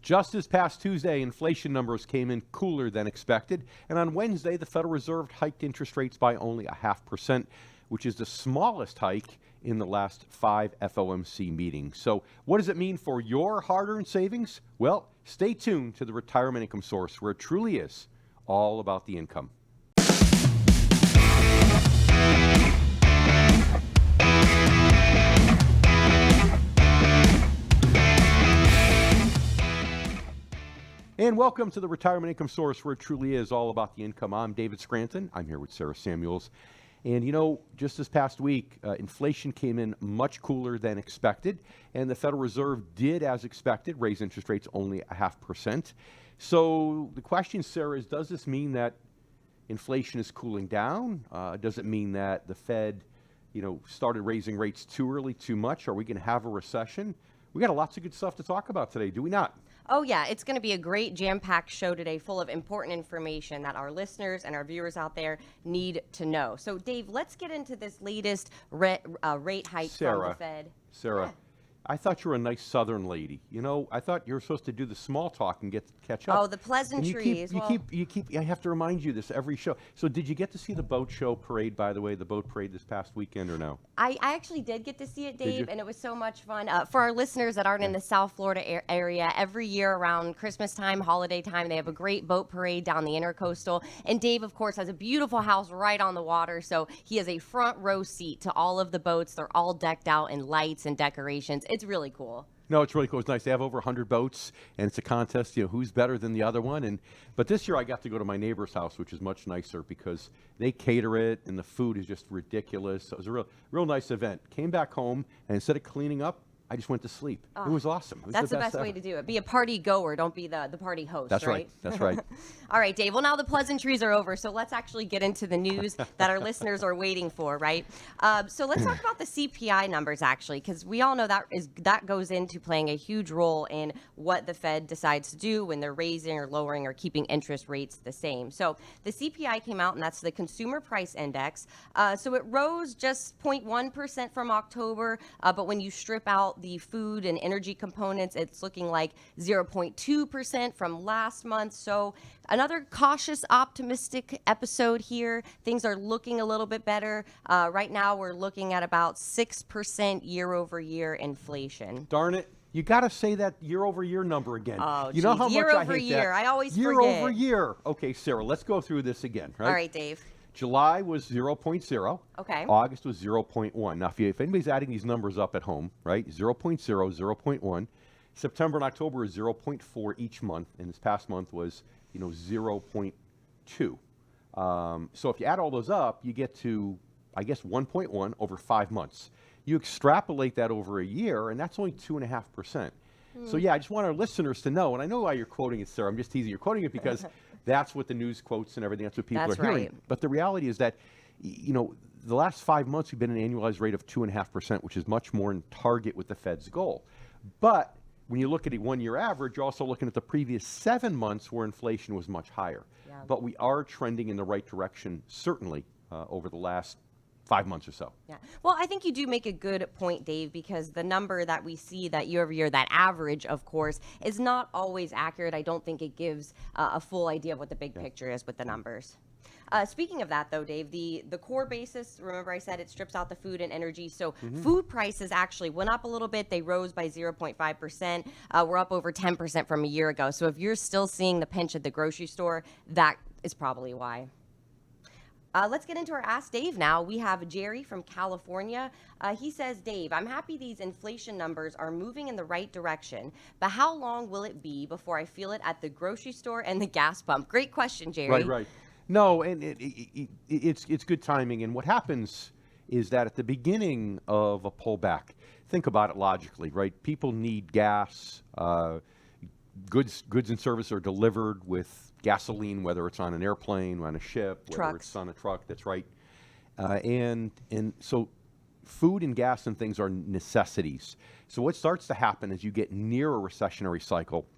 Just this past Tuesday, inflation numbers came in cooler than expected. And on Wednesday, the Federal Reserve hiked interest rates by only 0.5%, which is the smallest hike in the last 5 FOMC meetings. So what does it mean for your hard-earned savings? Well, stay tuned to the Retirement Income Source, where it truly is all about the income. And welcome to the Retirement Income Source, where it truly is all about the income. I'm David Scranton. I'm here with Sarah Samuels. And you know, just this past week, inflation came in much cooler than expected, and the Federal Reserve did, as expected, raise interest rates only 0.5%. So the question, Sarah, is does this mean that inflation is cooling down? Does it mean that the Fed, started raising rates too early, too much? Are we going to have a recession? We got lots of good stuff to talk about today, do we not? Oh, yeah. It's going to be a great jam-packed show today full of important information that our listeners and our viewers out there need to know. So, Dave, let's get into this latest rate hike from the Fed. Sarah, I thought you were a nice Southern lady. I thought you were supposed to do the small talk and catch up. Oh, the pleasantries. I have to remind you this every show. So did you get to see the boat show parade, by the way, the boat parade this past weekend or no? I actually did get to see it, Dave, and it was so much fun. For our listeners that aren't in the South Florida area, every year around Christmas time, holiday time, they have a great boat parade down the Intercoastal. And Dave, of course, has a beautiful house right on the water, so he has a front row seat to all of the boats. They're all decked out in lights and decorations. It's really cool. No, it's really cool. It's nice. They have over 100 boats, and it's a contest, who's better than the other one. But this year I got to go to my neighbor's house, which is much nicer because they cater it, and the food is just ridiculous. So it was a real nice event. Came back home, and instead of cleaning up, I just went to sleep. It was awesome. It was That's the best way to do it. Be a party goer. Don't be the party host. That's right. That's right. All right, Dave. Well, now the pleasantries are over, so let's actually get into the news that our listeners are waiting for, right? So let's talk about the CPI numbers, actually, because we all know that goes into playing a huge role in what the Fed decides to do when they're raising or lowering or keeping interest rates the same. So the CPI came out, and that's the Consumer Price Index. So it rose just 0.1% from October, but when you strip out the food and energy components, it's looking like 0.2% from last month. So another cautious, optimistic episode here. Things are looking a little bit better. Right now, we're looking at about 6% year-over-year inflation. Darn it. You got to say that year-over-year number again. Oh, you know how year much over I hate year. that. I always forget. Year-over-year. Okay, Sarah, let's go through this again, right? All right, Dave. July was 0.0. Okay. August was 0.1. Now, if anybody's adding these numbers up at home, right, 0.0, 0.1. September and October is 0.4 each month, and this past month was, 0.2. So if you add all those up, you get to, 1.1 over 5 months. You extrapolate that over a year, and that's only 2.5%. So, I just want our listeners to know, and I know why you're quoting it, Sarah. I'm just teasing. You're quoting it because that's what the news quotes and everything. That's what people are hearing. Right. But the reality is that, the last 5 months we've been an annualized rate of 2.5%, which is much more in target with the Fed's goal. But when you look at a one-year average, you're also looking at the previous 7 months where inflation was much higher. Yeah. But we are trending in the right direction, certainly, over the last 5 months or so. Yeah. Well, I think you do make a good point, Dave, because the number that we see that year over year, that average, of course, is not always accurate. I don't think it gives a full idea of what the big picture is with the numbers. Speaking of that, though, Dave, the core basis, remember I said it strips out the food and energy. So food prices actually went up a little bit. They rose by 0.5%. We're up over 10% from a year ago. So if you're still seeing the pinch at the grocery store, that is probably why. Let's get into our Ask Dave now. We have Jerry from California. He says, Dave, I'm happy these inflation numbers are moving in the right direction, but how long will it be before I feel it at the grocery store and the gas pump? Great question, Jerry. Right. No, and it's good timing. And what happens is that at the beginning of a pullback, think about it logically, right? People need gas. Goods and services are delivered with gasoline, whether it's on an airplane, on a ship, whether it's on a truck. That's right. And so food and gas and things are necessities. So what starts to happen as you get near a recessionary cycle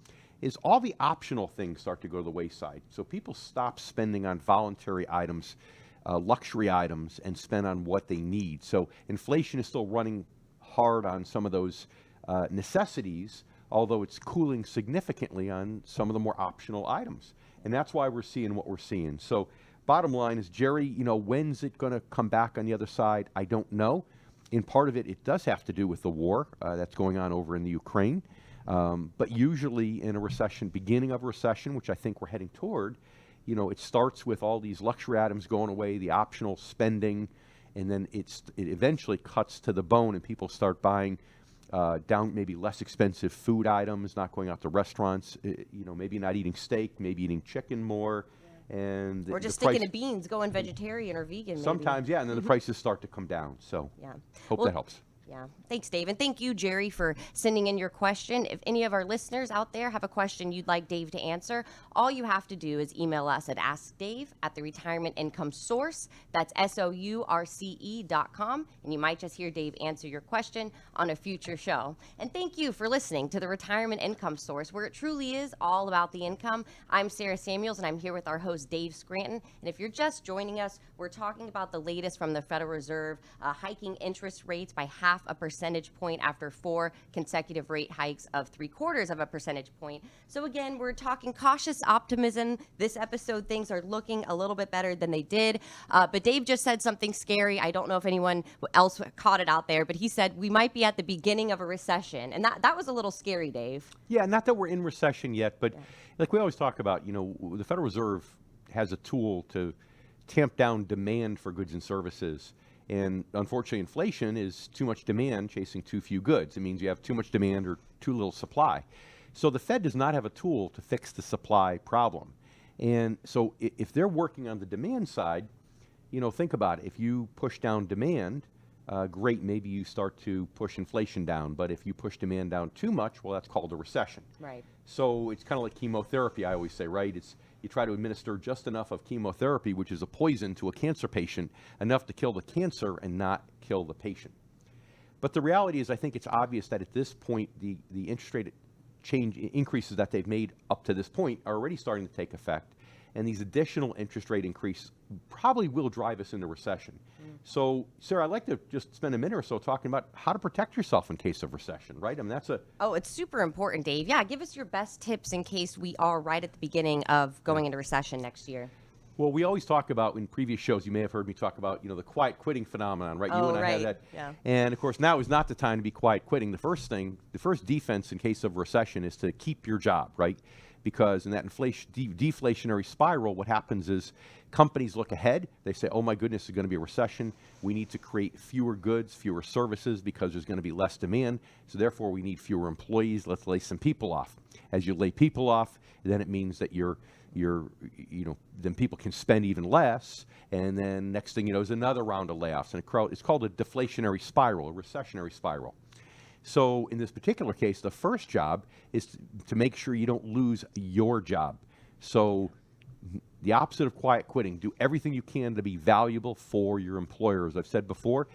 is all the optional things start to go to the wayside. So people stop spending on voluntary items, luxury items, and spend on what they need. So inflation is still running hard on some of those necessities, although it's cooling significantly on some of the more optional items. And that's why we're seeing what we're seeing. So bottom line is, Jerry, when's it going to come back on the other side? I don't know. In part of it, it does have to do with the war that's going on over in the Ukraine. But usually in a recession, beginning of a recession, which I think we're heading toward, it starts with all these luxury items going away, the optional spending, and then it eventually cuts to the bone and people start buying down maybe less expensive food items, not going out to restaurants, maybe not eating steak, maybe eating chicken more. And or just sticking to beans, going vegetarian or vegan. Sometimes, maybe. yeah, and then the prices start to come down. So yeah, hope that helps. Yeah. Thanks, Dave. And thank you, Jerry, for sending in your question. If any of our listeners out there have a question you'd like Dave to answer, all you have to do is email us at askdave@theRetirementIncomeSource. That's SOURCE.com. And you might just hear Dave answer your question on a future show. And thank you for listening to the Retirement Income Source, where it truly is all about the income. I'm Sarah Samuels, and I'm here with our host, Dave Scranton. And if you're just joining us, we're talking about the latest from the Federal Reserve, hiking interest rates by half a percentage point after 4 consecutive rate hikes of 3/4 of a percentage point. So again, we're talking cautious optimism. This episode, things are looking a little bit better than they did. But Dave just said something scary. I don't know if anyone else caught it out there, but he said we might be at the beginning of a recession. And that was a little scary, Dave. Yeah, not that we're in recession yet, but like we always talk about, the Federal Reserve has a tool to tamp down demand for goods and services. And unfortunately, inflation is too much demand chasing too few goods. It means you have too much demand or too little supply. So the Fed does not have a tool to fix the supply problem. And so if they're working on the demand side, think about it. If you push down demand, great, maybe you start to push inflation down. But if you push demand down too much, well, that's called a recession. Right. So it's kind of like chemotherapy, I always say, right? You try to administer just enough of chemotherapy, which is a poison to a cancer patient, enough to kill the cancer and not kill the patient. But the reality is, I think it's obvious that at this point, the interest rate increases that they've made up to this point are already starting to take effect. And these additional interest rate increases probably will drive us into recession. So, Sarah, I'd like to just spend a minute or so talking about how to protect yourself in case of recession, right? I mean, Oh, it's super important, Dave. Yeah, give us your best tips in case we are right at the beginning of going into recession next year. Well, we always talk about, in previous shows, you may have heard me talk about, the quiet quitting phenomenon, right? You and I had that. Yeah. And, of course, now is not the time to be quiet quitting. The first defense in case of recession is to keep your job, right? Because in that deflationary spiral, what happens is companies look ahead. They say, oh, my goodness, there's going to be a recession. We need to create fewer goods, fewer services because there's going to be less demand. So therefore, we need fewer employees. Let's lay some people off. As you lay people off, then it means that then people can spend even less. And then next thing you know is another round of layoffs. And it's called a deflationary spiral, a recessionary spiral. So in this particular case, the first job is to make sure you don't lose your job. So the opposite of quiet quitting, do everything you can to be valuable for your employer. As I've said before,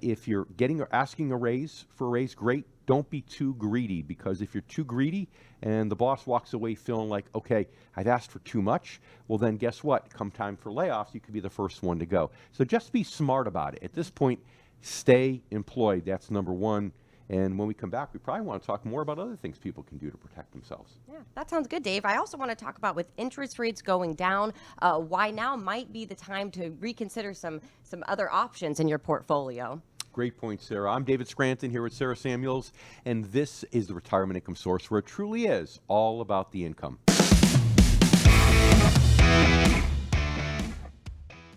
if you're asking for a raise, great. Don't be too greedy, because if you're too greedy and the boss walks away feeling like, okay, I've asked for too much, well then guess what? Come time for layoffs, you could be the first one to go. So just be smart about it. At this point, stay employed. That's number one. And when we come back, we probably want to talk more about other things people can do to protect themselves. Yeah, that sounds good, Dave. I also want to talk about, with interest rates going down, why now might be the time to reconsider some other options in your portfolio. Great point, Sarah. I'm David Scranton here with Sarah Samuels, and this is the Retirement Income Source, where it truly is all about the income.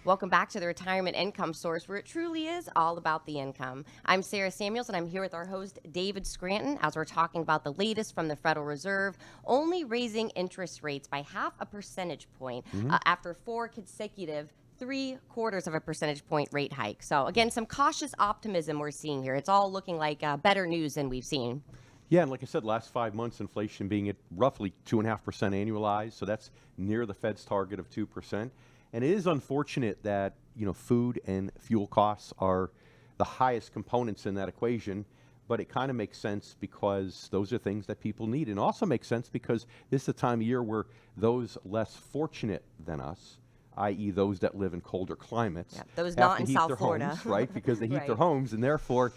Welcome back to the Retirement Income Source, where it truly is all about the income. I'm Sarah Samuels, and I'm here with our host, David Scranton, as we're talking about the latest from the Federal Reserve, only raising interest rates by half a percentage point after 4 consecutive 3/4 of a percentage point rate hike. So again, some cautious optimism we're seeing here. It's all looking like better news than we've seen. Yeah, and like I said, last 5 months, inflation being at roughly 2.5% annualized, so that's near the Fed's target of 2%. And it is unfortunate that, food and fuel costs are the highest components in that equation, but it kind of makes sense because those are things that people need. And also makes sense because this is the time of year where those less fortunate than us i.e. those that live in colder climates, Yeah, those have not to in heat South their Florida. homes, right? Because they heat their Right. homes, and therefore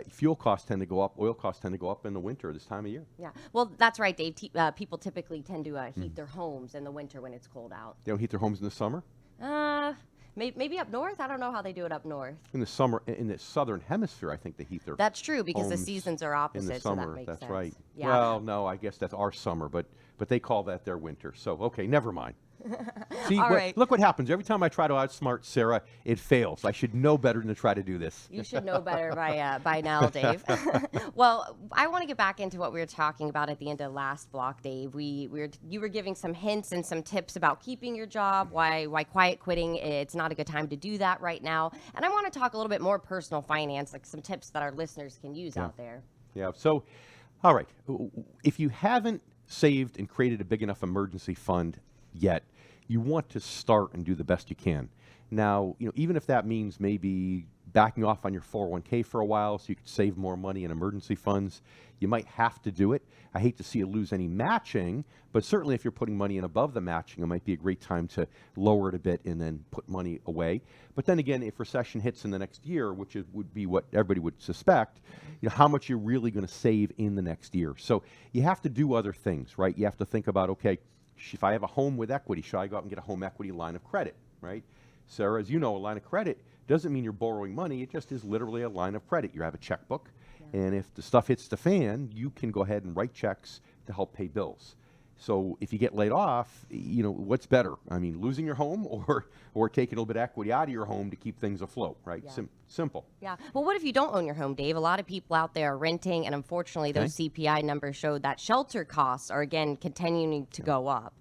fuel costs tend to go up, oil costs tend to go up in the winter this time of year. Yeah, well, that's right, Dave. People typically tend to heat their homes in the winter when it's cold out. They don't heat their homes in the summer. Maybe up north. I don't know how they do it up north. In the summer, in the southern hemisphere, I think they heat their That's true because the homes seasons are in opposite. the So summer. that makes That's sense. right. Yeah. Well, no, I guess that's our summer, but they call that their winter. So okay, never mind. See, All right. look what happens every time I try to outsmart Sarah. It fails. I should know better than to try to do this. You should know better by now, Dave. Well, I want to get back into what we were talking about at the end of the last block, Dave. You were giving some hints and some tips about keeping your job, why quiet quitting, it's not a good time to do that right now. And I want to talk a little bit more personal finance, like some tips that our listeners can use out there. Yeah. So, all right. If you haven't saved and created a big enough emergency fund yet, you want to start and do the best you can. Now, even if that means maybe backing off on your 401k for a while so you can save more money in emergency funds, you might have to do it. I hate to see you lose any matching, but certainly if you're putting money in above the matching, it might be a great time to lower it a bit and then put money away. But then again, if recession hits in the next year, which would be what everybody would suspect, how much you're really going to save in the next year. So you have to do other things, right? You have to think about, okay, if I have a home with equity, should I go out and get a home equity line of credit, right? Sarah, as you know, a line of credit doesn't mean you're borrowing money. It just is literally a line of credit. You have a checkbook, and if the stuff hits the fan, you can go ahead and write checks to help pay bills. So if you get laid off, what's better? I mean, losing your home or taking a little bit of equity out of your home to keep things afloat, right? Yeah. Simple. Yeah. Well, what if you don't own your home, Dave? A lot of people out there are renting, and unfortunately, those CPI numbers showed that shelter costs are, again, continuing to go up.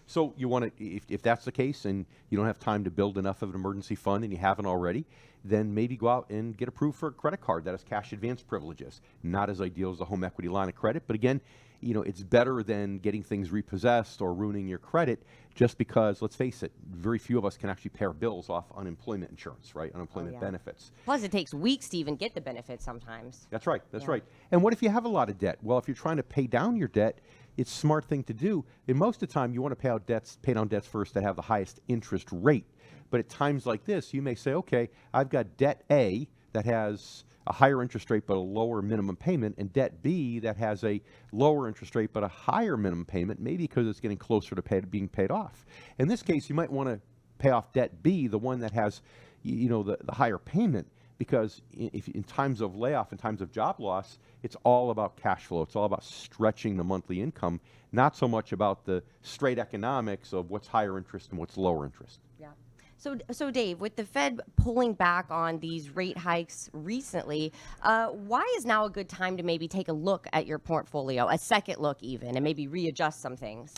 So you want to, if that's the case and you don't have time to build enough of an emergency fund and you haven't already, then maybe go out and get approved for a credit card that has cash advance privileges. Not as ideal as a home equity line of credit, but again, it's better than getting things repossessed or ruining your credit just because, let's face it, very few of us can actually pay our bills off unemployment insurance, right? Unemployment benefits. Plus, it takes weeks to even get the benefits sometimes. That's right. That's right. And what if you have a lot of debt? Well, if you're trying to pay down your debt, it's a smart thing to do. And most of the time, you want to pay down debts first that have the highest interest rate. But at times like this, you may say, okay, I've got debt A that has a higher interest rate but a lower minimum payment, and debt B that has a lower interest rate but a higher minimum payment, maybe because it's getting closer to being paid off. In this case, you might want to pay off debt B, the one that has the higher payment, because if in times of layoff, in times of job loss, it's all about cash flow. It's all about stretching the monthly income, not so much about the straight economics of what's higher interest and what's lower interest. Yeah. So Dave, with the Fed pulling back on these rate hikes recently, why is now a good time to maybe take a look at your portfolio, a second look even, and maybe readjust some things?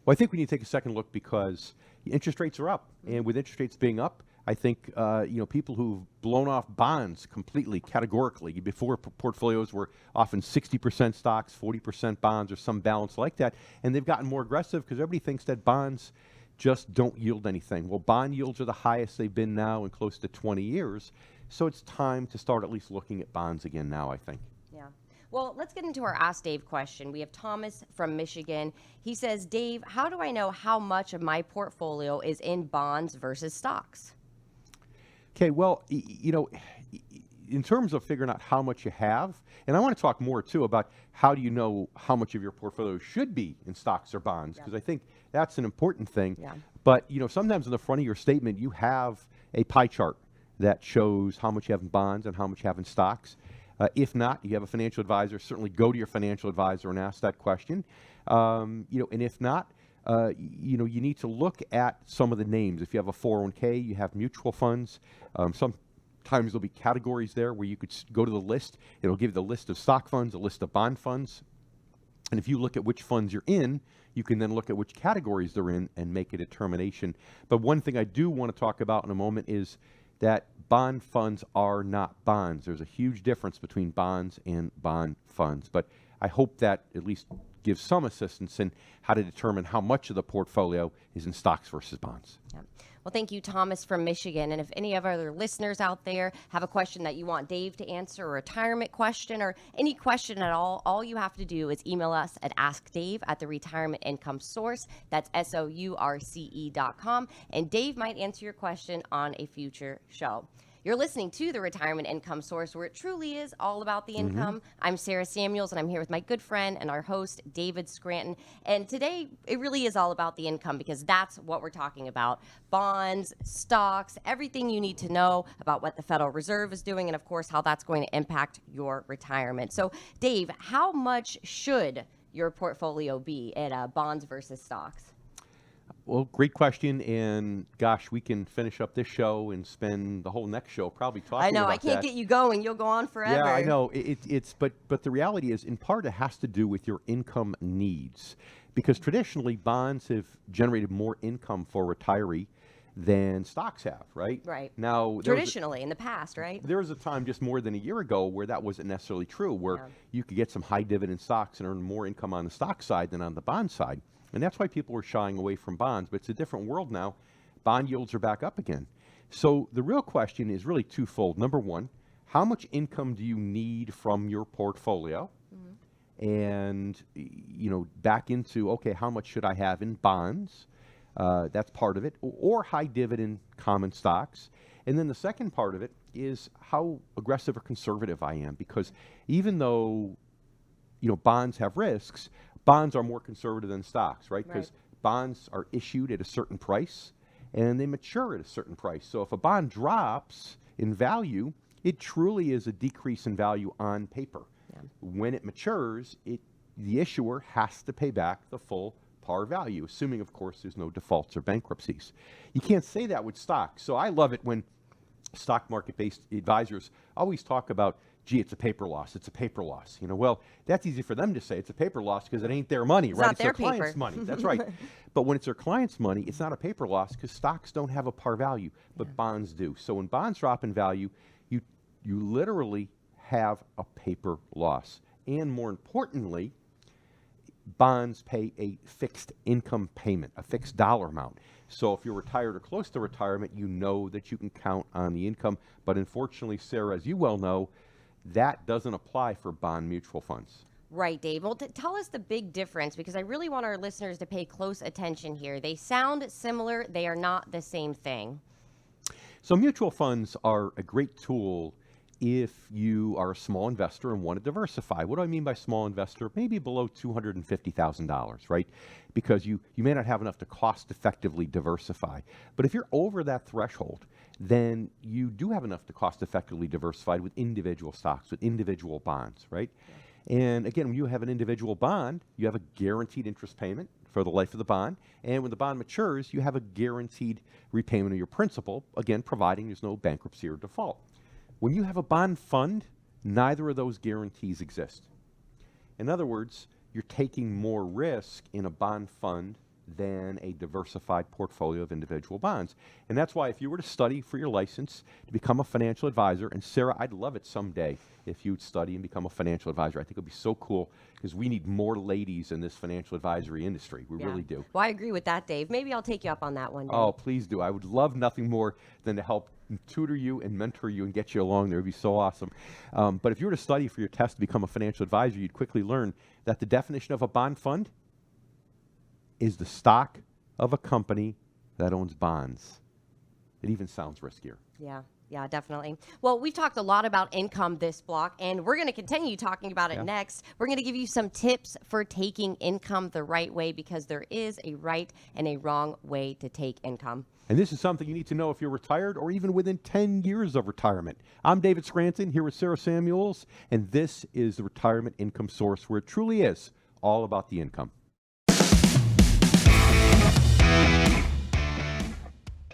Well, I think we need to take a second look because interest rates are up. And with interest rates being up, I think people who've blown off bonds completely, categorically. Before, portfolios were often 60% stocks, 40% bonds, or some balance like that. And they've gotten more aggressive because everybody thinks that bonds just don't yield anything. Well, bond yields are the highest they've been now in close to 20 years. So it's time to start at least looking at bonds again now, I think. Yeah. Well, let's get into our Ask Dave question. We have Thomas from Michigan. He says, Dave, how do I know how much of my portfolio is in bonds versus stocks? Okay, well, in terms of figuring out how much you have, and I want to talk more too about how do you know how much of your portfolio should be in stocks or bonds, because I think that's an important thing. Yeah. But sometimes in the front of your statement you have a pie chart that shows how much you have in bonds and how much you have in stocks. If not, you have a financial advisor. Certainly go to your financial advisor and ask that question. And if not, you need to look at some of the names. If you have a 401k, you have mutual funds. Sometimes there'll be categories there where you could go to the list. It'll give you the list of stock funds, a list of bond funds. And if you look at which funds you're in, you can then look at which categories they're in and make a determination. But one thing I do want to talk about in a moment is that bond funds are not bonds. There's a huge difference between bonds and bond funds. But I hope that at least give some assistance in how to determine how much of the portfolio is in stocks versus bonds. Yeah. Well, thank you, Thomas from Michigan. And if any of our other listeners out there have a question that you want Dave to answer, or a retirement question, or any question at all you have to do is email us at askdave@theretirementincomesource. That's SOURCE.com. And Dave might answer your question on a future show. You're listening to The Retirement Income Source, where it truly is all about the income. I'm Sarah Samuels, and I'm here with my good friend and our host, David Scranton. And today, it really is all about the income, because that's what we're talking about. Bonds, stocks, everything you need to know about what the Federal Reserve is doing, and of course, how that's going to impact your retirement. So, Dave, how much should your portfolio be at bonds versus stocks? Well, great question, and gosh, we can finish up this show and spend the whole next show probably talking about that. I know, I can't get you going. You'll go on forever. Yeah, I know. But the reality is, in part, it has to do with your income needs, because traditionally bonds have generated more income for a retiree than stocks have, right? Right. Now, traditionally, in the past, right? There was a time just more than a year ago where that wasn't necessarily true, where you could get some high dividend stocks and earn more income on the stock side than on the bond side. And that's why people are shying away from bonds. But it's a different world now. Bond yields are back up again. So the real question is really twofold. Number one, how much income do you need from your portfolio? And, back into, okay, how much should I have in bonds? That's part of it. Or high dividend common stocks. And then the second part of it is how aggressive or conservative I am. Because even though, bonds have risks, bonds are more conservative than stocks, right? Because bonds are issued at a certain price and they mature at a certain price. So if a bond drops in value, it truly is a decrease in value on paper. When it matures, the issuer has to pay back the full par value, assuming, of course, there's no defaults or bankruptcies. You can't say that with stocks. So I love it when stock market-based advisors always talk about, gee, it's a paper loss. It's a paper loss. Well, that's easy for them to say. It's a paper loss because it ain't their money, right? It's their client's money. That's right. But when it's their client's money, it's not a paper loss because stocks don't have a par value, but bonds do. So when bonds drop in value, you literally have a paper loss. And more importantly, bonds pay a fixed income payment, a fixed dollar amount. So if you're retired or close to retirement, you know that you can count on the income. But unfortunately, Sarah, as you well know, that doesn't apply for bond mutual funds. Right, Dave. Well, tell us the big difference, because I really want our listeners to pay close attention here. They sound similar. They are not the same thing. So mutual funds are a great tool if you are a small investor and want to diversify. What do I mean by small investor? Maybe below $250,000, right? Because you may not have enough to cost effectively diversify. But if you're over that threshold, then you do have enough to cost effectively diversify with individual stocks, with individual bonds, right? And again, when you have an individual bond, you have a guaranteed interest payment for the life of the bond. And when the bond matures, you have a guaranteed repayment of your principal, again, providing there's no bankruptcy or default. When you have a bond fund, neither of those guarantees exist. In other words, you're taking more risk in a bond fund than a diversified portfolio of individual bonds. And that's why if you were to study for your license to become a financial advisor, and Sarah, I'd love it someday if you'd study and become a financial advisor. I think it would be so cool because we need more ladies in this financial advisory industry. We really do. Well, I agree with that, Dave. Maybe I'll take you up on that one day. Oh, please do. I would love nothing more than to help tutor you and mentor you and get you along there. It would be so awesome. But if you were to study for your test to become a financial advisor, you'd quickly learn that the definition of a bond fund is the stock of a company that owns bonds. It even sounds riskier. Yeah, definitely. Well, we've talked a lot about income this block, and we're going to continue talking about it next. We're going to give you some tips for taking income the right way, because there is a right and a wrong way to take income. And this is something you need to know if you're retired or even within 10 years of retirement. I'm David Scranton here with Sarah Samuels, and this is the Retirement Income Source, where it truly is all about the income.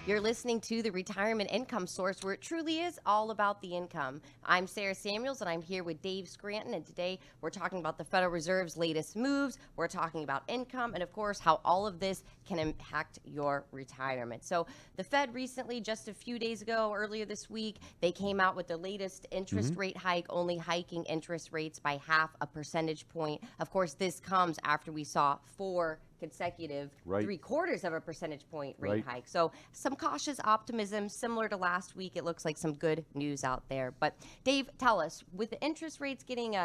You're listening to the Retirement Income Source, where it truly is all about the income. I'm Sarah Samuels, and I'm here with Dave Scranton, and today we're talking about the Federal Reserve's latest moves. We're talking about income and, of course, how all of this can impact your retirement. So the Fed recently, just a few days ago, earlier this week, they came out with the latest interest rate hike, only hiking interest rates by 0.5 percentage point. Of course, this comes after we saw 4 consecutive 3/4 of a percentage point rate hike. So some cautious optimism, similar to last week. It looks like some good news out there. But Dave, tell us, with the interest rates getting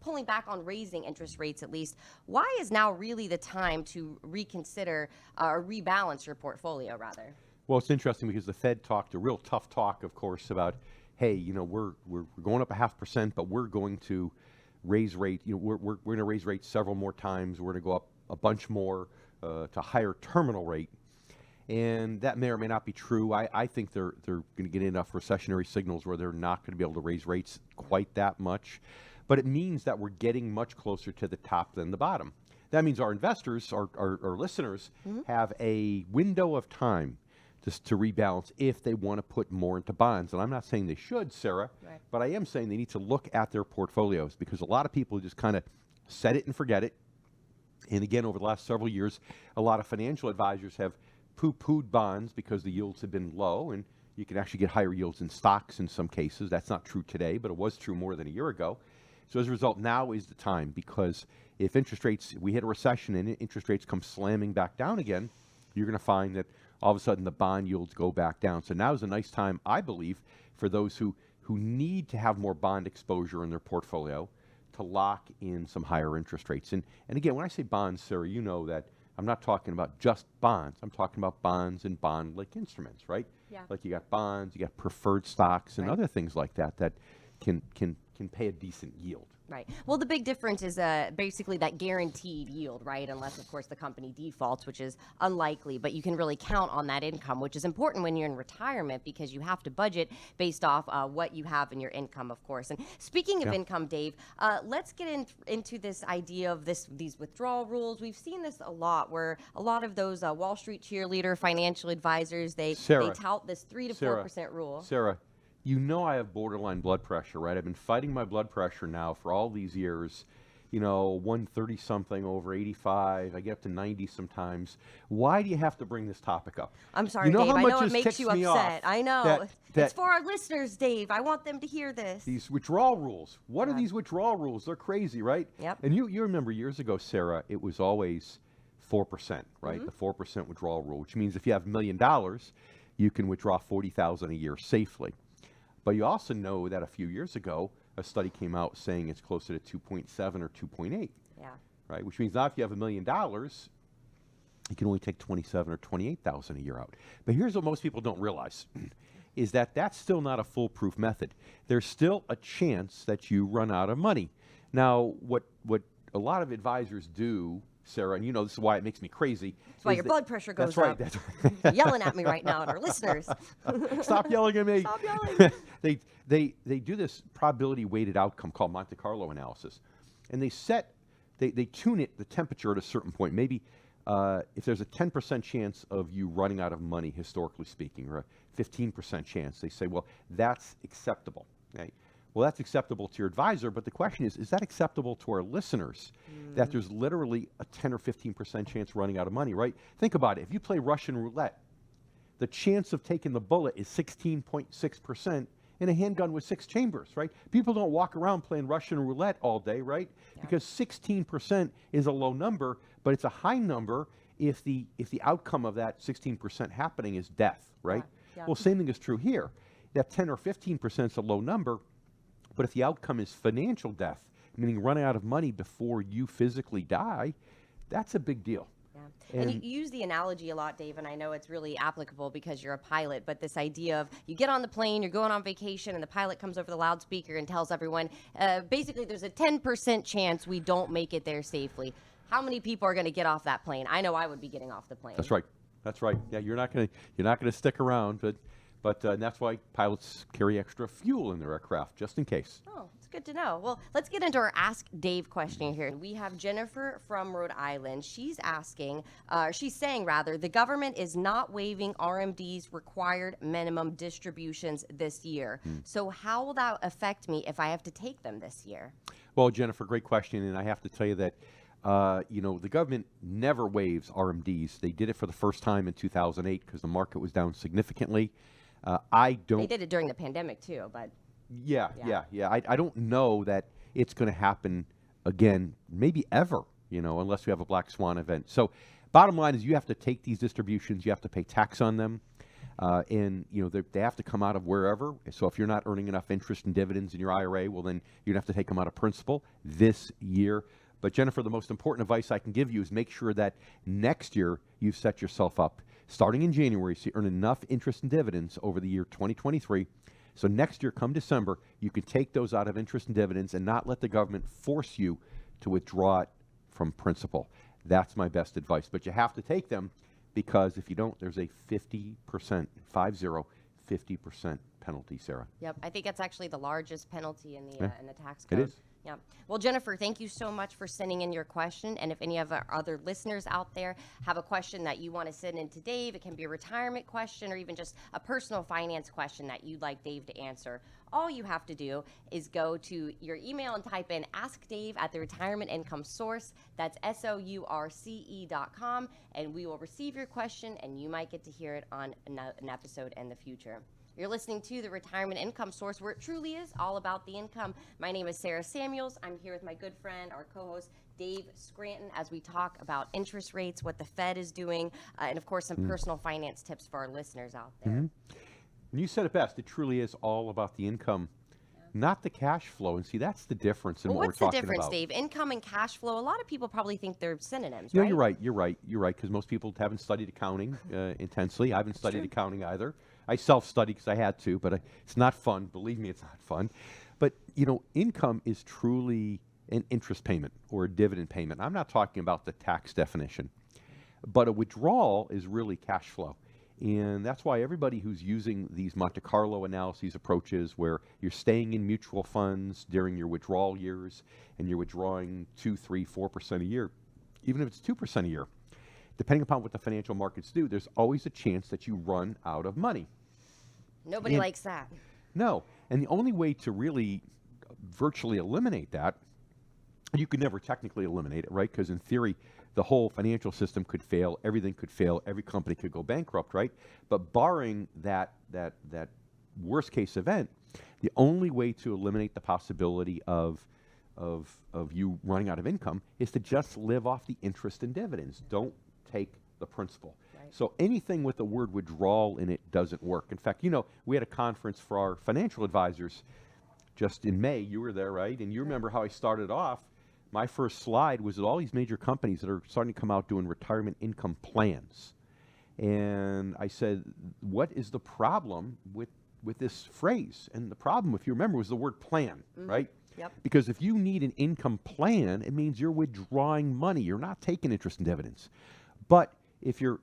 pulling back on raising interest rates at least, why is now really the time to reconsider or rebalance your portfolio rather? Well, it's interesting because the Fed talked a real tough talk, of course, about, hey, you know, we're going up 0.5%, but we're going to raise rate. You know, we're going to raise rates several more times. We're going to go up a bunch more to higher terminal rate, and that may or may not be true. I think they're going to get enough recessionary signals where they're not going to be able to raise rates quite that much, but it means that we're getting much closer to the top than the bottom. That means our investors, our listeners, have a window of time to rebalance if they want to put more into bonds. And I'm not saying they should, Sarah, but I am saying they need to look at their portfolios, because a lot of people just kind of set it and forget it. And again, over the last several years, a lot of financial advisors have poo-pooed bonds because the yields have been low, and you can actually get higher yields in stocks in some cases. That's not true today, but it was true more than a year ago. So as a result, now is the time, because if we hit a recession and interest rates come slamming back down again, you're going to find that all of a sudden the bond yields go back down. So now is a nice time, I believe, for those who need to have more bond exposure in their portfolio to lock in some higher interest rates. And again, when I say bonds, Sarah, you know that I'm not talking about just bonds. I'm talking about bonds and bond-like instruments, right? Yeah. Like you got bonds, you got preferred stocks, and other things like that that can pay a decent yield. Right. Well, the big difference is basically that guaranteed yield, right? Unless, of course, the company defaults, which is unlikely, but you can really count on that income, which is important when you're in retirement because you have to budget based off what you have in your income, of course. And speaking of income, Dave, let's get into this idea of these withdrawal rules. We've seen this a lot, where a lot of those Wall Street cheerleader financial advisors, they tout this 3 to 4% rule. Sarah, you know I have borderline blood pressure, right? I've been fighting my blood pressure now for all these years. You know, 130-something over 85. I get up to 90 sometimes. Why do you have to bring this topic up? I'm sorry, Dave. I know it makes you upset. I know. It's for our listeners, Dave. I want them to hear this. These withdrawal rules. What are these withdrawal rules? They're crazy, right? Yep. And you remember years ago, Sarah, it was always 4%, right? The 4% withdrawal rule, which means if you have $1 million, you can withdraw $40,000 a year safely. But you also know that a few years ago, a study came out saying it's closer to 2.7 or 2.8. Yeah. Right? Which means now if you have $1 million, you can only take $27,000 or $28,000 a year out. But here's what most people don't realize, is that that's still not a foolproof method. There's still a chance that you run out of money. Now, what a lot of advisors do, Sarah, and you know this is why it makes me crazy. That's why your blood pressure goes up. That's right. Yelling at me right now, and our listeners. Stop yelling at me. Stop yelling. They do this probability weighted outcome called Monte Carlo analysis, and they tune it, the temperature, at a certain point. Maybe if there's a 10% chance of you running out of money, historically speaking, or a 15% chance, they say, well, that's acceptable. Right? Well, that's acceptable to your advisor, but the question is that acceptable to our listeners? That there's literally a 10 or 15% chance running out of money, right? Think about it. If you play Russian roulette, the chance of taking the bullet is 16.6% in a handgun with 6 chambers, right? People don't walk around playing Russian roulette all day, right? Yeah. Because 16% is a low number, but it's a high number if the outcome of that 16% happening is death, right? Yeah. Well, same thing is true here. That 10 or 15% is a low number, but if the outcome is financial death, meaning running out of money before you physically die, that's a big deal. Yeah. And you use the analogy a lot, Dave, and I know it's really applicable because you're a pilot, but this idea of you get on the plane, you're going on vacation, and the pilot comes over the loudspeaker and tells everyone, basically there's a 10% chance we don't make it there safely. How many people are going to get off that plane? I know I would be getting off the plane. That's right. That's right. Yeah, you're not going to stick around, but that's why pilots carry extra fuel in their aircraft, just in case. Oh, that's good to know. Well, let's get into our Ask Dave question here. We have Jennifer from Rhode Island. She's asking, she's saying rather, the government is not waiving RMD's required minimum distributions this year. So how will that affect me if I have to take them this year? Well, Jennifer, great question, and I have to tell you that the government never waives RMDs. They did it for the first time in 2008 because the market was down significantly. I don't. They did it during the pandemic too, but. Yeah. I don't know that it's going to happen again, maybe ever, unless we have a black swan event. So bottom line is you have to take these distributions, you have to pay tax on them, and they have to come out of wherever. So if you're not earning enough interest and dividends in your IRA, well, then you're going to have to take them out of principal this year. But Jennifer, the most important advice I can give you is make sure that next year you've set yourself up, starting in January, so you earn enough interest and dividends over the year 2023. So next year, come December, you can take those out of interest and dividends and not let the government force you to withdraw it from principal. That's my best advice. But you have to take them because if you don't, there's a 50% penalty, Sarah. Yep, I think that's actually the largest penalty in the tax code. It is. Yeah. Well, Jennifer, thank you so much for sending in your question. And if any of our other listeners out there have a question that you want to send in to Dave, it can be a retirement question or even just a personal finance question that you'd like Dave to answer. All you have to do is go to your email and type in Ask Dave at the Retirement Income Source. That's SOURCE.com. And we will receive your question and you might get to hear it on an episode in the future. You're listening to the Retirement Income Source, where it truly is all about the income. My name is Sarah Samuels. I'm here with my good friend, our co-host, Dave Scranton, as we talk about interest rates, what the Fed is doing, and of course, some personal finance tips for our listeners out there. And you said it best. It truly is all about the income, not the cash flow. And see, that's the difference in what we're talking about. What's the difference, Dave? Income and cash flow. A lot of people probably think they're synonyms, No, right? you're right, because most people haven't studied accounting intensely. I haven't studied accounting either. I self-study because I had to, but it's not fun. Believe me, it's not fun. But, income is truly an interest payment or a dividend payment. I'm not talking about the tax definition. But a withdrawal is really cash flow. And that's why everybody who's using these Monte Carlo analyses approaches where you're staying in mutual funds during your withdrawal years and you're withdrawing 2, 3, 4% a year, even if it's 2% a year, depending upon what the financial markets do, there's always a chance that you run out of money. Nobody likes that. No. And the only way to really virtually eliminate that, you could never technically eliminate it, right? Because in theory, the whole financial system could fail, everything could fail, every company could go bankrupt, right? But barring that worst case event, the only way to eliminate the possibility of you running out of income is to just live off the interest and dividends. Don't take the principal. Right. So anything with the word withdrawal in it doesn't work. In fact, we had a conference for our financial advisors just in May. You were there, right? And you remember how I started off. My first slide was at all these major companies that are starting to come out doing retirement income plans. And I said, what is the problem with this phrase? And the problem, if you remember, was the word plan, right? Yep. Because if you need an income plan, it means you're withdrawing money. You're not taking interest and dividends. But if you're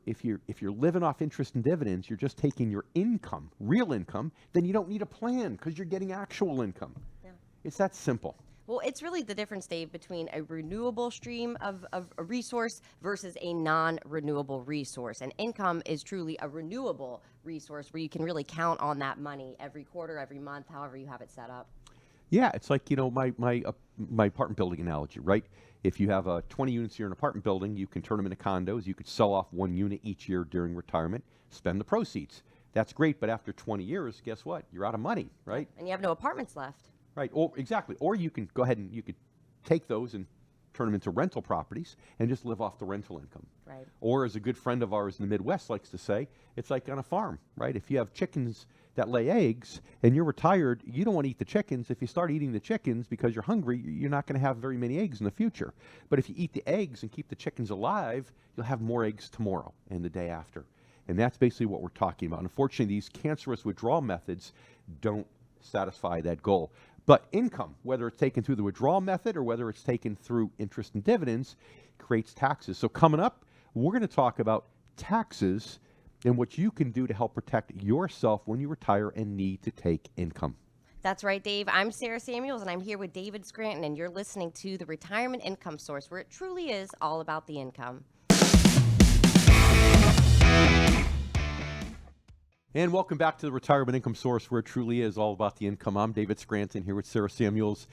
living off interest and dividends, you're just taking your income, real income, then you don't need a plan because you're getting actual income. Yeah. It's that simple. Well, it's really the difference, Dave, between a renewable stream of a resource versus a non-renewable resource. And income is truly a renewable resource where you can really count on that money every quarter, every month, however you have it set up. Yeah, it's like, my apartment building analogy, right? If you have 20 units here in an apartment building, you can turn them into condos. You could sell off 1 unit each year during retirement, spend the proceeds. That's great, but after 20 years, guess what? You're out of money, right? And you have no apartments left. Right, exactly. Or you can go ahead and you could take those and turn them into rental properties and just live off the rental income. Right. Or as a good friend of ours in the Midwest likes to say, it's like on a farm, right? If you have chickens that lay eggs and you're retired, you don't want to eat the chickens. If you start eating the chickens because you're hungry, you're not going to have very many eggs in the future. But if you eat the eggs and keep the chickens alive, you'll have more eggs tomorrow and the day after. And that's basically what we're talking about. Unfortunately, these cancerous withdrawal methods don't satisfy that goal. But income, whether it's taken through the withdrawal method or whether it's taken through interest and dividends, creates taxes. So coming up, we're going to talk about taxes and what you can do to help protect yourself when you retire and need to take income. That's right, Dave. I'm Sarah Samuels, and I'm here with David Scranton, and you're listening to the Retirement Income Source, where it truly is all about the income. And welcome back to the Retirement Income Source, where it truly is all about the income. I'm David Scranton here with Sarah Samuels.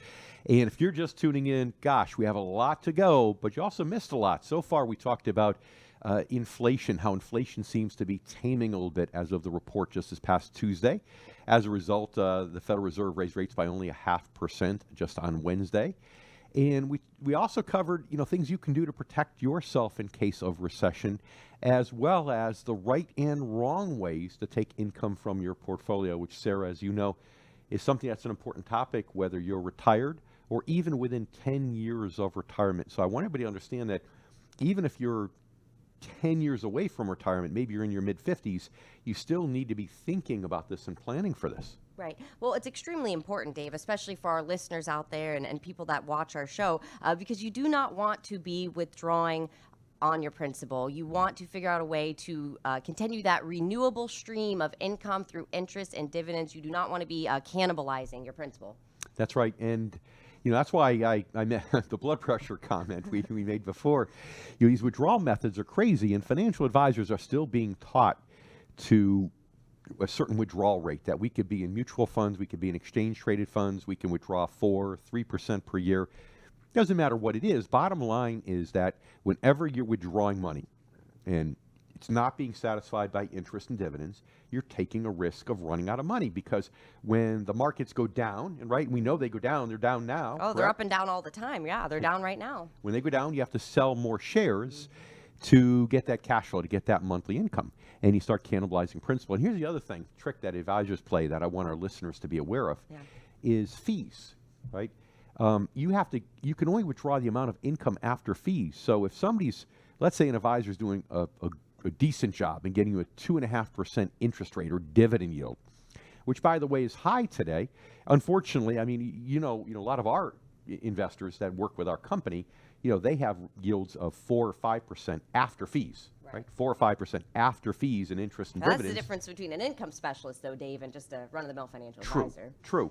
And if you're just tuning in, gosh, we have a lot to go, but you also missed a lot. So far, we talked about inflation, how inflation seems to be taming a little bit as of the report just this past Tuesday. As a result, the Federal Reserve raised rates by only 0.5% just on Wednesday. And we also covered, things you can do to protect yourself in case of recession, as well as the right and wrong ways to take income from your portfolio, which, Sarah, as you know, is something that's an important topic, whether you're retired or even within 10 years of retirement. So I want everybody to understand that even if you're 10 years away from retirement, maybe you're in your mid-50s, you still need to be thinking about this and planning for this. Right. Well, it's extremely important, Dave, especially for our listeners out there and people that watch our show, because you do not want to be withdrawing on your principal. You want to figure out a way to continue that renewable stream of income through interest and dividends. You do not want to be cannibalizing your principal. That's right. And that's why I meant the blood pressure comment we made before. These withdrawal methods are crazy, and financial advisors are still being taught to a certain withdrawal rate, that we could be in mutual funds, we could be in exchange traded funds, we can withdraw 4-3% per year. Doesn't matter what it is. Bottom line is that whenever you're withdrawing money and it's not being satisfied by interest and dividends, you're taking a risk of running out of money, because when the markets go down, and we know they go down, they're down now. Oh, they're up and down all the time. Yeah, they're down right now. When they go down, you have to sell more shares to get that cash flow, to get that monthly income, and you start cannibalizing principal. And here's the other trick that advisors play that I want our listeners to be aware of, is fees, right? You can only withdraw the amount of income after fees. So if somebody's, let's say an advisor is doing a decent job and getting you a 2.5% interest rate or dividend yield, which, by the way, is high today. Unfortunately, I mean, a lot of our investors that work with our company, they have yields of 4 or 5% after fees, right? 4 or 5% after fees and interest and dividends. That's the difference between an income specialist, though, Dave, and just a run-of-the-mill financial advisor. True.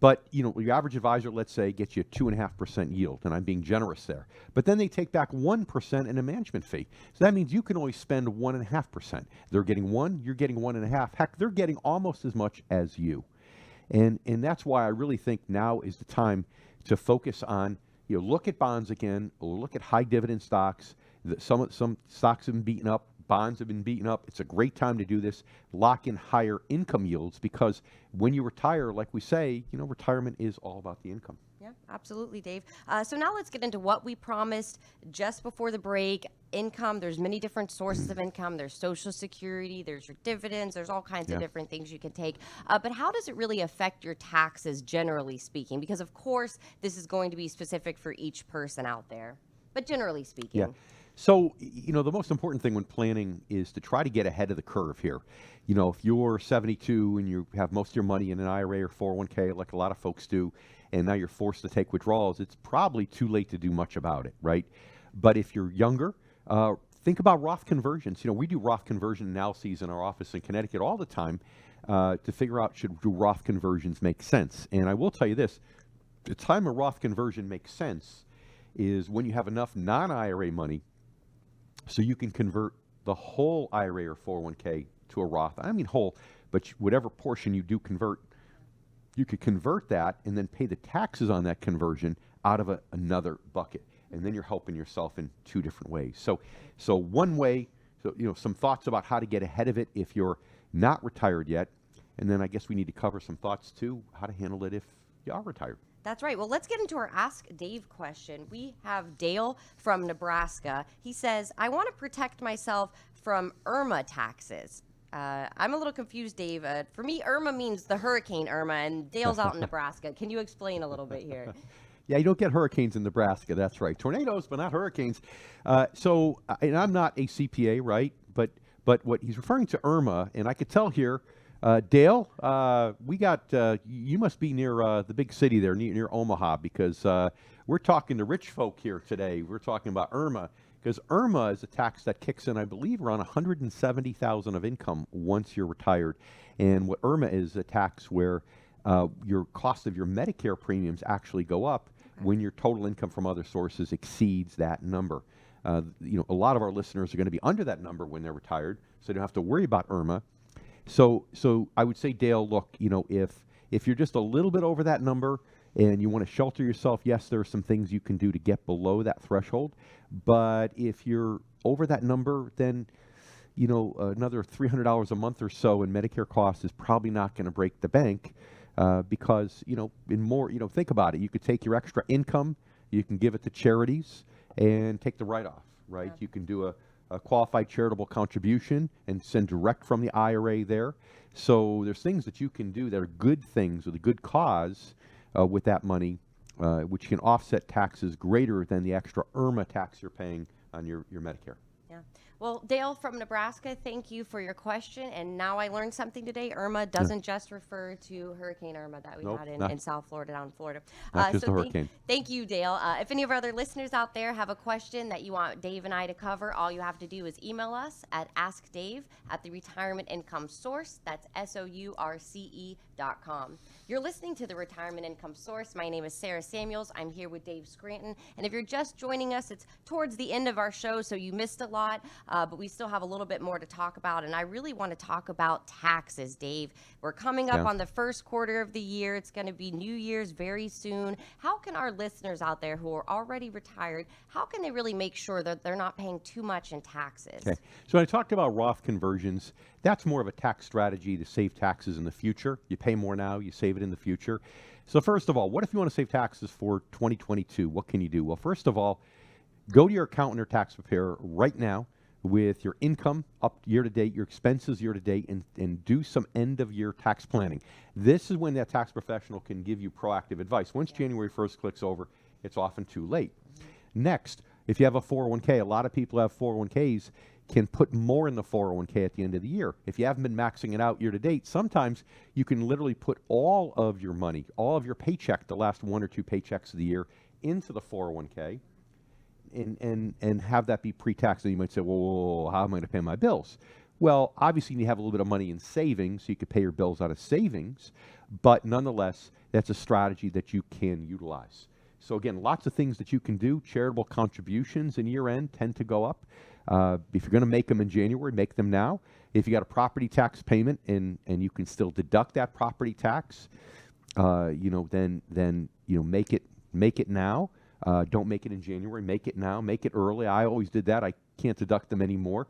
But, your average advisor, let's say, gets you a 2.5% yield, and I'm being generous there. But then they take back 1% in a management fee. So that means you can only spend 1.5%. They're getting 1, you're getting 1.5. Heck, they're getting almost as much as you. And that's why I really think now is the time to focus on, look at bonds again, or look at high dividend stocks. Some stocks have been beaten up. Bonds have been beaten up. It's a great time to do this. Lock in higher income yields, because when you retire, like we say, retirement is all about the income. Yeah, absolutely, Dave. So now let's get into what we promised just before the break. Income, there's many different sources of income. There's Social Security, there's your dividends, there's all kinds of different things you can take. But how does it really affect your taxes, generally speaking? Because, of course, this is going to be specific for each person out there. But generally speaking. Yeah. So, the most important thing when planning is to try to get ahead of the curve here. If you're 72 and you have most of your money in an IRA or 401k, like a lot of folks do, and now you're forced to take withdrawals, it's probably too late to do much about it, right? But if you're younger, think about Roth conversions. We do Roth conversion analyses in our office in Connecticut all the time to figure out, do Roth conversions make sense? And I will tell you this, the time a Roth conversion makes sense is when you have enough non-IRA money so you can convert the whole IRA or 401k to a Roth. I mean whole, but whatever portion you do convert, you could convert that and then pay the taxes on that conversion out of another bucket. And then you're helping yourself in 2 different ways. So one way, some thoughts about how to get ahead of it if you're not retired yet. And then I guess we need to cover some thoughts too, how to handle it if you are retired. That's right. Well, let's get into our Ask Dave question. We have Dale from Nebraska. He says, I want to protect myself from IRMA taxes. I'm a little confused, Dave. For me, IRMA means the Hurricane Irma, and Dale's out in Nebraska. Can you explain a little bit here? Yeah, you don't get hurricanes in Nebraska. That's right. Tornadoes, but not hurricanes. And I'm not a CPA, right? But what he's referring to IRMA, and I could tell here, Dale, you must be near the big city there, near Omaha, because we're talking to rich folk here today. We're talking about IRMA, because IRMA is a tax that kicks in, I believe, around $170,000 of income once you're retired. And what IRMA is a tax where your cost of your Medicare premiums actually go up when your total income from other sources exceeds that number. A lot of our listeners are going to be under that number when they're retired, so they don't have to worry about IRMA. So I would say, Dale, look, if you're just a little bit over that number and you want to shelter yourself, yes, there are some things you can do to get below that threshold. But if you're over that number, then another $300 a month or so in Medicare costs is probably not going to break the bank, because think about it. You could take your extra income, you can give it to charities, and take the write-off, right? Yeah. You can do a qualified charitable contribution and send direct from the IRA there. So there's things that you can do that are good things with a good cause with that money, which can offset taxes greater than the extra IRMA tax you're paying on your Medicare. Yeah. Well, Dale from Nebraska, thank you for your question. And now I learned something today. Irma doesn't just refer to Hurricane Irma that we had in South Florida, down in Florida. Not just a hurricane. Thank you, Dale. If any of our other listeners out there have a question that you want Dave and I to cover, all you have to do is email us at askdave@theretirementincome.source. That's SOURCE.com. You're listening to the Retirement Income Source. My name is Sarah Samuels. I'm here with Dave Scranton. And if you're just joining us, it's towards the end of our show, so you missed a lot, but we still have a little bit more to talk about. And I really want to talk about taxes, Dave. We're coming up on the first quarter of the year. It's going to be New Year's very soon. How can our listeners out there who are already retired, how can they really make sure that they're not paying too much in taxes? Okay. So when I talked about Roth conversions, that's more of a tax strategy to save taxes in the future. You pay more now, you save it in the future. So first of all, what if you want to save taxes for 2022? What can you do? Well, first of all, go to your accountant or tax preparer right now with your income up year to date, your expenses year to date, and do some end of year tax planning. This is when that tax professional can give you proactive advice. Once January 1st clicks over, it's often too late. Next, if you have a 401k, a lot of people have 401ks, can put more in the 401k at the end of the year. If you haven't been maxing it out year to date, sometimes you can literally put all of your money, all of your paycheck, the last 1 or 2 paychecks of the year, into the 401k and have that be pre-tax. And you might say, well, how am I going to pay my bills? Well, obviously you have a little bit of money in savings, so you could pay your bills out of savings, but nonetheless, that's a strategy that you can utilize. So again, lots of things that you can do. Charitable contributions in year end tend to go up. If you're going to make them in January, make them now. If you got a property tax payment and you can still deduct that property tax, then make it now. Don't make it in January. Make it now. Make it early. I always did that. I can't deduct them anymore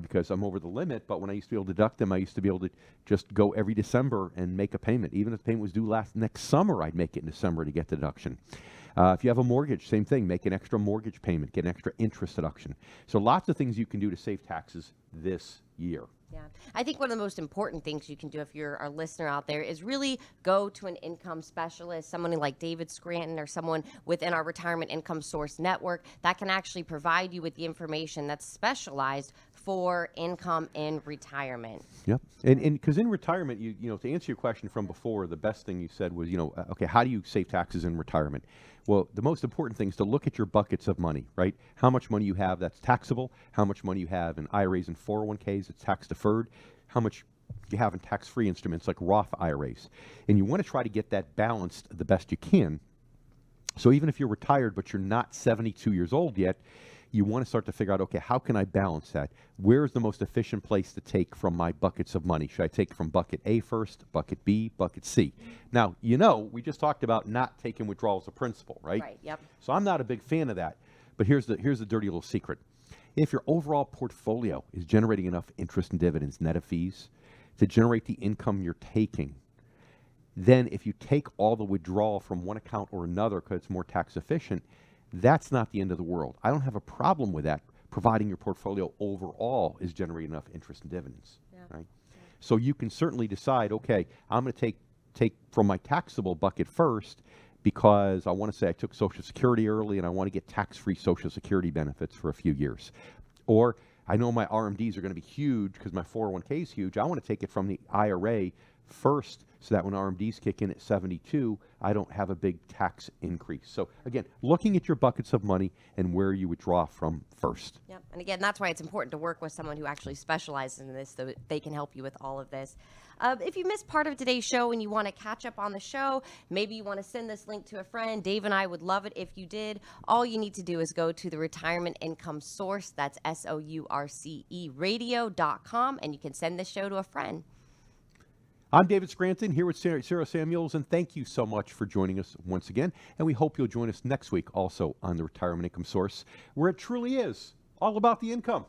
because I'm over the limit. But when I used to be able to deduct them, I used to be able to just go every December and make a payment. Even if the payment was due next summer, I'd make it in December to get the deduction. If you have a mortgage, same thing. Make an extra mortgage payment. Get an extra interest deduction. So lots of things you can do to save taxes this year. Yeah, I think one of the most important things you can do if you're a listener out there is really go to an income specialist, someone like David Scranton or someone within our Retirement Income Source network that can actually provide you with the information that's specialized for income in retirement. Yep, and because in retirement, to answer your question from before, the best thing you said was, okay, how do you save taxes in retirement? Well, the most important thing is to look at your buckets of money, right? How much money you have that's taxable, how much money you have in IRAs and 401ks that's tax deferred, how much you have in tax-free instruments like Roth IRAs. And you want to try to get that balanced the best you can. So even if you're retired but you're not 72 years old yet, you want to start to figure out, okay, how can I balance that? Where's the most efficient place to take from my buckets of money? Should I take from bucket A first, bucket B, bucket C? Now, we just talked about not taking withdrawals of principal, right? Right, yep. So I'm not a big fan of that. But here's the dirty little secret. If your overall portfolio is generating enough interest and dividends, net of fees, to generate the income you're taking, then if you take all the withdrawal from one account or another because it's more tax efficient, that's not the end of the world. I don't have a problem with that, providing your portfolio overall is generating enough interest and dividends, right? Yeah. So you can certainly decide, okay, I'm going to take from my taxable bucket first because I want to say I took Social Security early and I want to get tax-free Social Security benefits for a few years. Or I know my RMDs are going to be huge because my 401k is huge. I want to take it from the IRA first so that when RMDs kick in at 72, I don't have a big tax increase. So again, looking at your buckets of money and where you withdraw from first. Yep. And again, that's why it's important to work with someone who actually specializes in this so that they can help you with all of this. If you missed part of today's show and you want to catch up on the show, maybe you want to send this link to a friend. Dave and I would love it if you did. All you need to do is go to the Retirement Income Source. That's SOURCE radio.com, and you can send this show to a friend. I'm David Scranton here with Sarah Samuels, and thank you so much for joining us once again. And we hope you'll join us next week also on the Retirement Income Source, where it truly is all about the income.